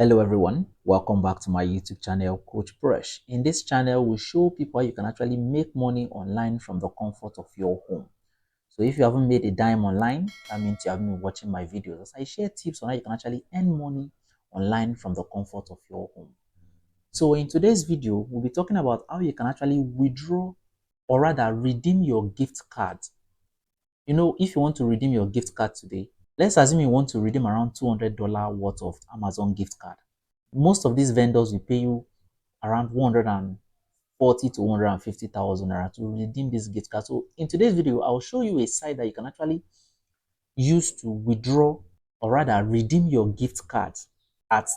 Hello everyone, welcome back to my YouTube channel, Coach Brush. In this channel, we show people how you can actually make money online from the comfort of your home. So if you haven't made a dime online, that means you haven't been watching my videos. I share tips on how you can actually earn money online from the comfort of your home. So in today's video, we'll be talking about how you can actually withdraw or rather redeem your gift card. If you want to redeem your gift card today, let's assume you want to redeem around $200 worth of Amazon gift card. Most of these vendors will pay you around 140 to 150,000 naira to redeem this gift card. So in today's video, I'll show you a site that you can actually use to withdraw or rather redeem your gift card at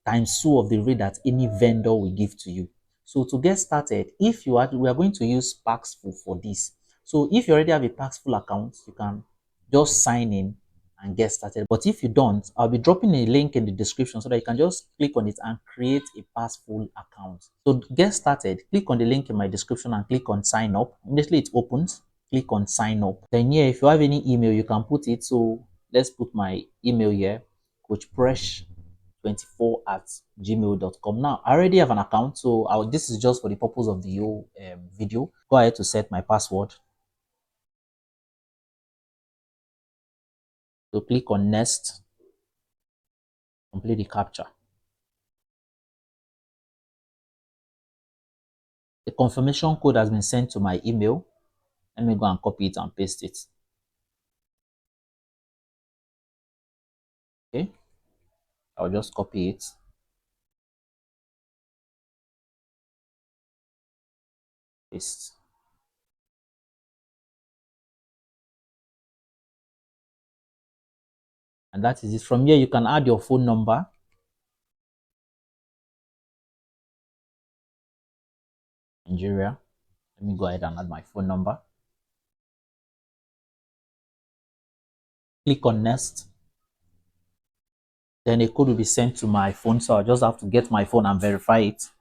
times 2 of the rate that any vendor will give to you. So to get started, we are going to use Paxful for this. So if you already have a Paxful account, you can just sign in and get started. But if you don't, I'll be dropping a link in the description so that you can just click on it and create a Paxful account. So to get started, click on the link in my description and click on sign up. Immediately it opens, click on sign up. Then here, if you have any email, you can put it. So let's put my email here, coachpresh24@gmail.com. Now I already have an account, so this is just for the purpose of the whole video. Go ahead to set my password. So click on next, complete the captcha. The confirmation code has been sent to my email. Let me go and copy it and paste it. Okay, I'll just copy it, paste, and that is it. From here, you can add your phone number. Nigeria. Let me go ahead and add my phone number. Click on next. Then a code will be sent to my phone, so I just have to get my phone and verify it.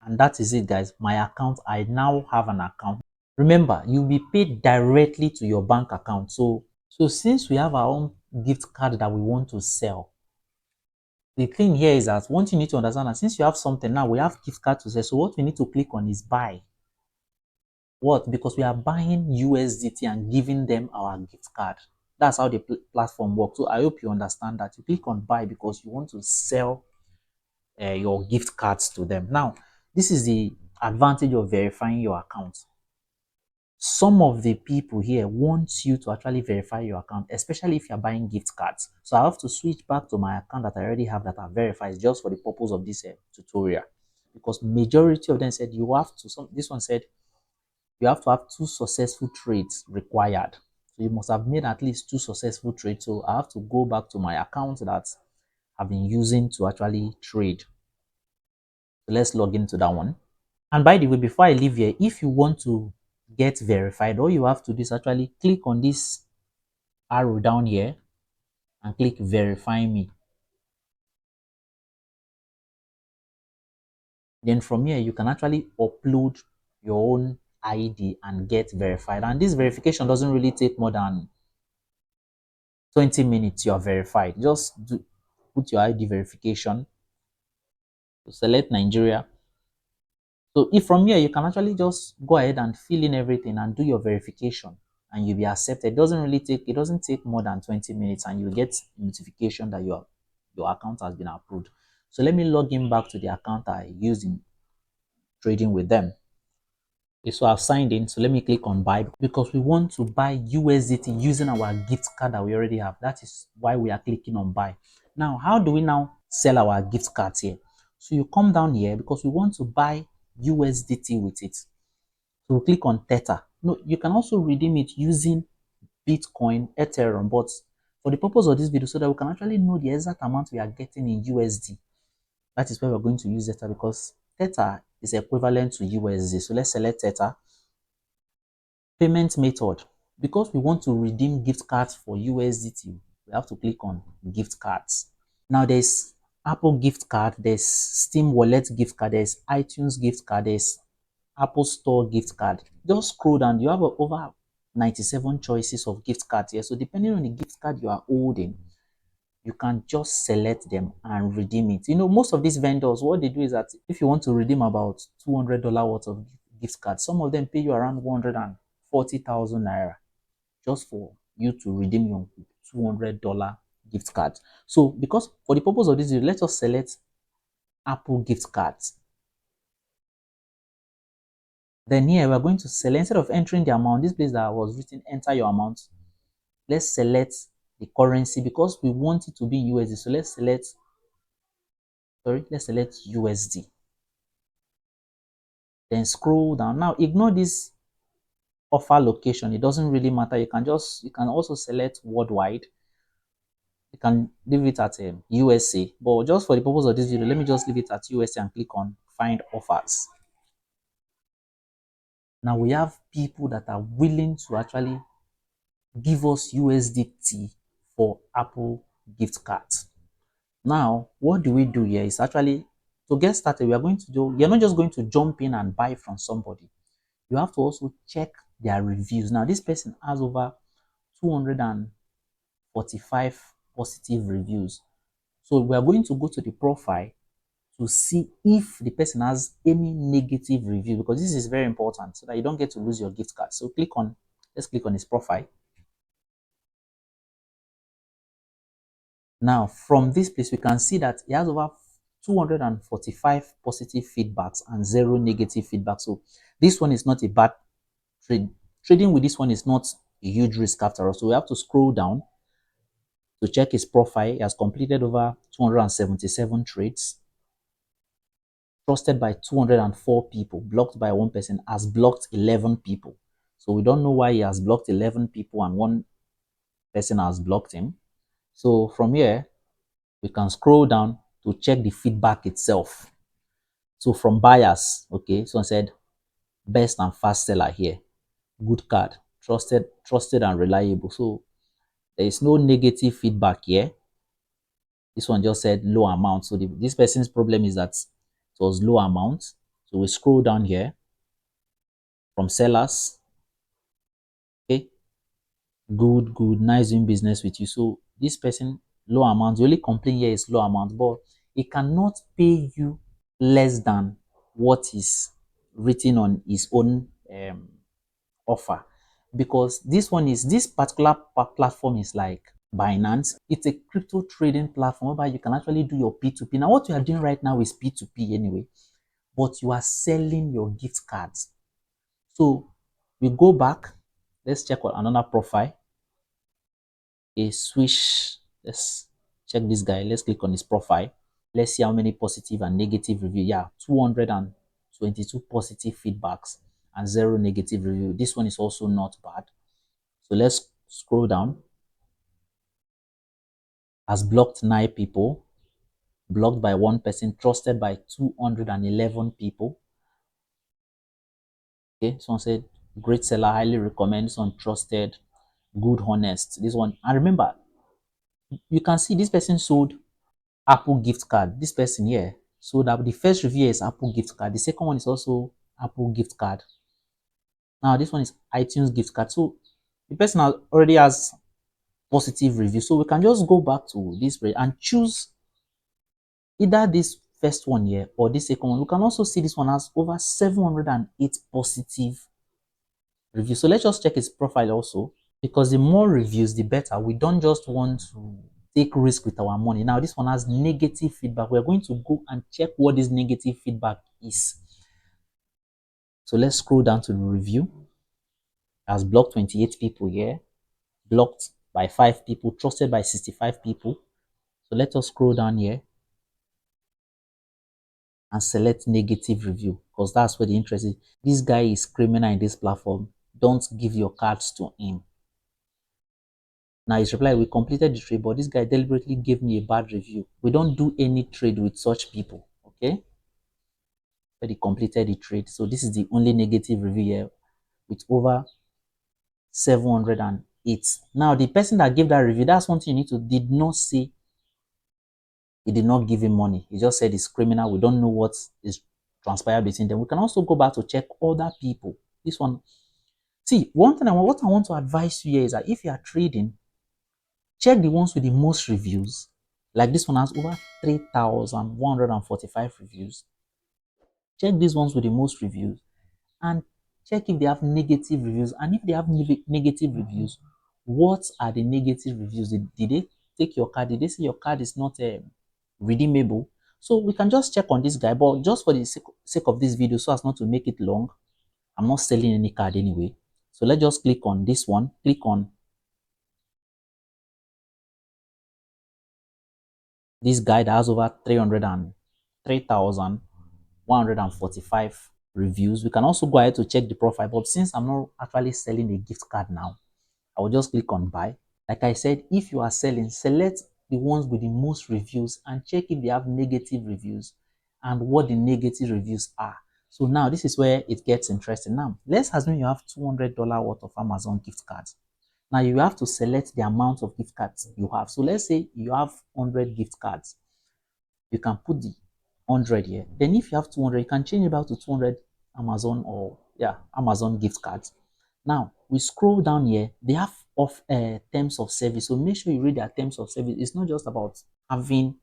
And that is it, guys. My account, I now have an account. Remember, you'll be paid directly to your bank account. So since we have our own gift card that we want to sell, the thing here is that one thing you need to understand that since you have something now, we have gift card to sell. So what we need to click on is buy. What? Because we are buying USDT and giving them our gift card. That's how the platform works. So I hope you understand that. You click on buy because you want to sell your gift cards to them. Now, this is the advantage of verifying your account. Some of the people here want you to actually verify your account, especially if you're buying gift cards. So I have to switch back to my account that I already have that are verified just for the purpose of this tutorial. Because majority of them said you have to, this one said you have to have 2 successful trades required. So you must have made at least 2 successful trades. So I have to go back to my account that I've been using to actually trade. So let's log into that one. And by the way, before I leave here, if you want to get verified, all you have to do is actually click on this arrow down here and click verify me. Then from here, you can actually upload your own ID and get verified. And this verification doesn't really take more than 20 minutes. You are verified. Just put your ID verification. Select Nigeria. So if from here, you can actually just go ahead and fill in everything and do your verification and you'll be accepted. It doesn't take more than 20 minutes and you'll get notification that your account has been approved. So let me log in back to the account I used in trading with them. Okay, so I've signed in. So let me click on buy because we want to buy USDT using our gift card that we already have. That is why we are clicking on buy. Now, how do we now sell our gift cards here? So you come down here because we want to buy USDT with it. So click on Tether. No, you can also redeem it using Bitcoin, Ethereum, but for the purpose of this video, so that we can actually know the exact amount we are getting in USD, that is why we're going to use Tether because Tether is equivalent to USD. So let's select Tether. Payment method. Because we want to redeem gift cards for USDT, we have to click on gift cards. Now there's Apple gift card, there's Steam Wallet gift card, there's iTunes gift card, there's Apple Store gift card. Just scroll down, you have over 97 choices of gift cards here. So depending on the gift card you are holding, you can just select them and redeem it. Most of these vendors, what they do is that if you want to redeem about $200 worth of gift cards, some of them pay you around 140,000 naira just for you to redeem your $200 gift card. So, because for the purpose of this video, let us select Apple gift cards. Then here we're going to select, instead of entering the amount, this place that was written enter your amount, let's select the currency because we want it to be USD. So let's select USD. Then scroll down. Now ignore this offer location. It doesn't really matter. You can also select worldwide. You can leave it at USA. But just for the purpose of this video, let me just leave it at USA and click on find offers. Now we have people that are willing to actually give us USDT for Apple gift cards. Now, what do we do here is actually, to get started, you're not just going to jump in and buy from somebody. You have to also check their reviews. Now, this person has over 245 positive reviews. So we are going to go to the profile to see if the person has any negative review, because this is very important so that you don't get to lose your gift card. So let's click on his profile. Now, from this place, we can see that he has over 245 positive feedbacks and 0 negative feedback. So this one is not a bad trade. Trading with this one is not a huge risk after all. So we have to scroll down to check his profile. He has completed over 277 trades, trusted by 204 people, blocked by one person, has blocked 11 people. So we don't know why he has blocked 11 people and one person has blocked him. So from here, we can scroll down to check the feedback itself. So from buyers, okay, someone said best and fast seller here, good card, trusted and reliable. So there is no negative feedback here. This one just said low amount. So this person's problem is that it was low amount. So we scroll down here from sellers. Okay, good, nice doing business with you. So this person, low amount. The only complaint here is low amount, but it cannot pay you less than what is written on his own offer, because this particular platform is like Binance. It's a crypto trading platform where you can actually do your P2P. Now what you are doing right now is P2P anyway, but you are selling your gift cards. So we go back, let's check on another profile, a switch. Let's check this guy. Let's click on his profile. Let's see how many positive and negative review. Yeah, 222 positive feedbacks and 0 negative review. This one is also not bad. So let's scroll down. Has blocked 9 people, blocked by one person, trusted by 211 people. Okay, someone said great seller, highly recommend. This one trusted, good, honest. This one, and remember, you can see this person sold Apple gift card. This person here sold up. The first review is Apple gift card. The second one is also Apple gift card. Now this one is iTunes gift card. So the person already has positive review. So we can just go back to this and choose either this first one here or this second one. We can also see this one has over 708 positive reviews. So let's just check his profile also, because the more reviews, the better. We don't just want to take risk with our money. Now this one has negative feedback. We're going to go and check what this negative feedback is. So let's scroll down to the review. It has blocked 28 people here, blocked by 5 people, trusted by 65 people. So let us scroll down here and select negative review, because that's where the interest is. This guy is criminal in this platform. Don't give your cards to him. Now his reply, we completed the trade, but this guy deliberately gave me a bad review. We don't do any trade with such people. Okay, but he completed the trade. So this is the only negative review here with over 708. Now the person that gave that review, that's one thing you need to, did not say he did not give him money. He just said it's criminal. We don't know what is transpired between them. We can also go back to check other people. This one, see, one thing what I want to advise you here is that if you are trading, check the ones with the most reviews Like this one has over 3,145 reviews. Check these ones with the most reviews and check if they have negative reviews. And if they have negative reviews, what are the negative reviews? Did they take your card? Did they say your card is not redeemable? So we can just check on this guy, but just for the sake of this video, so as not to make it long, I'm not selling any card anyway. So let's just click on this one. Click on this guy that has over 3,145 reviews. We can also go ahead to check the profile, but since I'm not actually selling a gift card now, I will just click on buy. Like I said, if you are selling, select the ones with the most reviews and check if they have negative reviews and what the negative reviews are. So now this is where it gets interesting. Now, let's assume you have $200 worth of Amazon gift cards. Now you have to select the amount of gift cards you have. So let's say you have 100 gift cards. You can put the 100 here. Then if you have 200, you can change it back to 200 Amazon or Amazon gift cards. Now we scroll down here. They have terms of service. So make sure you read their terms of service. It's not just about having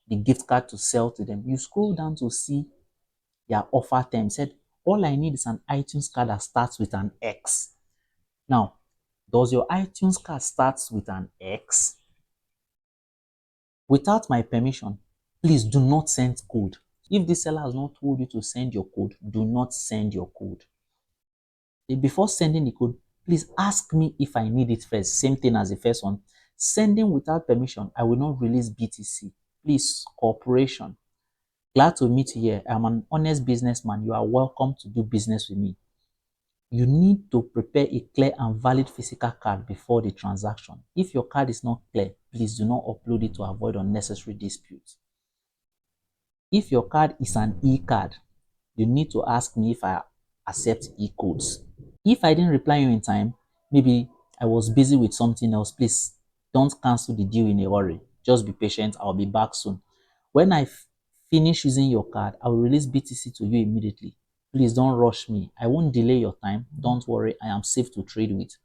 the gift card to sell to them. You scroll down to see their offer terms. Said all I need is an iTunes card that starts with an X. Now, does your iTunes card starts with an X? Without my permission, please do not send code. If the seller has not told you to send your code, do not send your code. Before sending the code, please ask me if I need it first. Same thing as the first one. Sending without permission, I will not release BTC. Please, cooperation. Glad to meet you here. I'm an honest businessman. You are welcome to do business with me. You need to prepare a clear and valid physical card before the transaction. If your card is not clear, please do not upload it to avoid unnecessary disputes. If your card is an e-card, you need to ask me if I accept e-codes. If I didn't reply you in time, maybe I was busy with something else, please don't cancel the deal in a hurry. Just be patient. I'll be back soon. When I finish using your card, I will release BTC to you immediately. Please don't rush me. I won't delay your time. Don't worry. I am safe to trade with.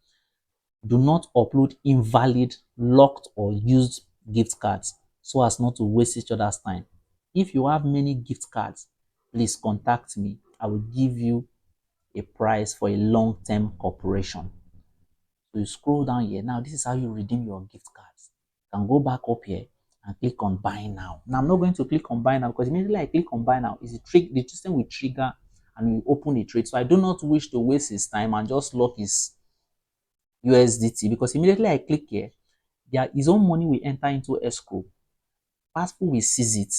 Do not upload invalid, locked, or used gift cards so as not to waste each other's time. If you have many gift cards, please contact me. I will give you a price for a long-term cooperation. So you scroll down here. Now, this is how you redeem your gift cards. You can go back up here and click on buy now. Now, I'm not going to click on buy now because immediately I click on buy now, the system will trigger and will open the trade. So I do not wish to waste his time and just lock his USDT because immediately I click here, his own money will enter into escrow. Paxful will seize it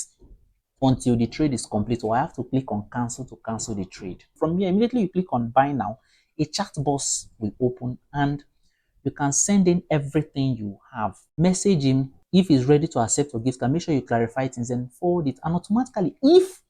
until the trade is complete, or I have to click on cancel to cancel the trade. From here, immediately you click on buy now, a chat box will open and you can send in everything you have. Message him if he's ready to accept your gift card. Make sure you clarify things and forward it. And automatically, if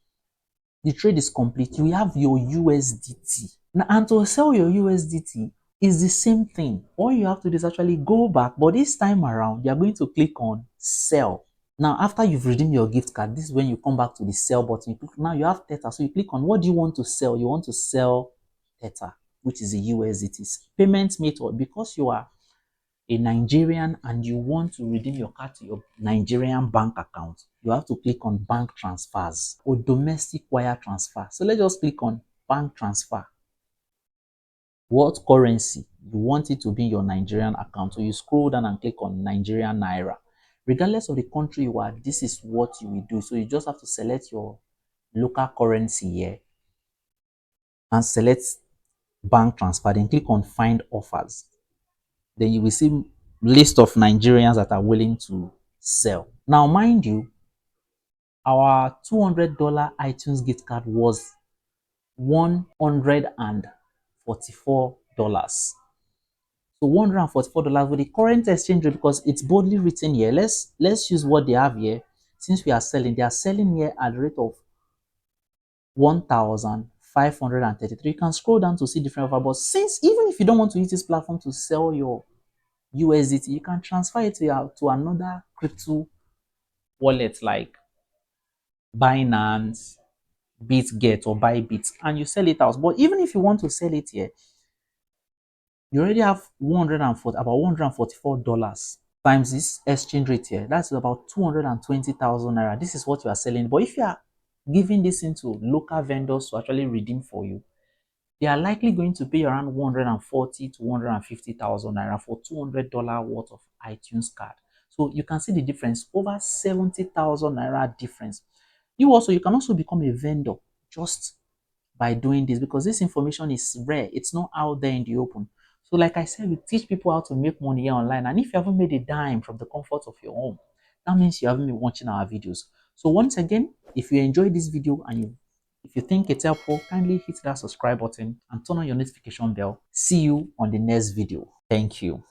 the trade is complete, you have your USDT. Now, and to sell your USDT is the same thing. All you have to do is actually go back, but this time around, you are going to click on sell. Now, after you've redeemed your gift card, this is when you come back to the sell button. Now you have Theta, so you click on what do you want to sell? You want to sell Theta, which is the USDT. Payment method, because you are a Nigerian and you want to redeem your card to your Nigerian bank account, you have to click on bank transfers or domestic wire transfer. So let's just click on bank transfer. What currency you want it to be your Nigerian account? So you scroll down and click on Nigerian Naira. Regardless of the country you are, this is what you will do. So you just have to select your local currency here and select bank transfer. Then click on find offers. Then you will see list of Nigerians that are willing to sell. Now, mind you, our $200 iTunes gift card was $144. So $144 with the current exchange rate, because it's boldly written here. Let's use what they have here. Since we are selling, they are selling here at the rate of 1,533. You can scroll down to see different offers. But since even if you don't want to use this platform to sell your USDT, you can transfer it to another crypto wallet like Binance, BitGet, or Bybit, and you sell it out. But even if you want to sell it here, you already have about $144 times this exchange rate here, that's about 220,000 naira. This is what you are selling. But if you are giving this into local vendors to actually redeem for you, they are likely going to pay around 140 to 150,000 naira for $200 worth of iTunes card. So you can see the difference, over 70,000 naira difference. You can also become a vendor just by doing this, because this information is rare. It's not out there in the open. So like I said, we teach people how to make money here online. And if you haven't made a dime from the comfort of your home, that means you haven't been watching our videos. So once again, if you enjoyed this video and if you think it's helpful, kindly hit that subscribe button and turn on your notification bell. See you on the next video. Thank you.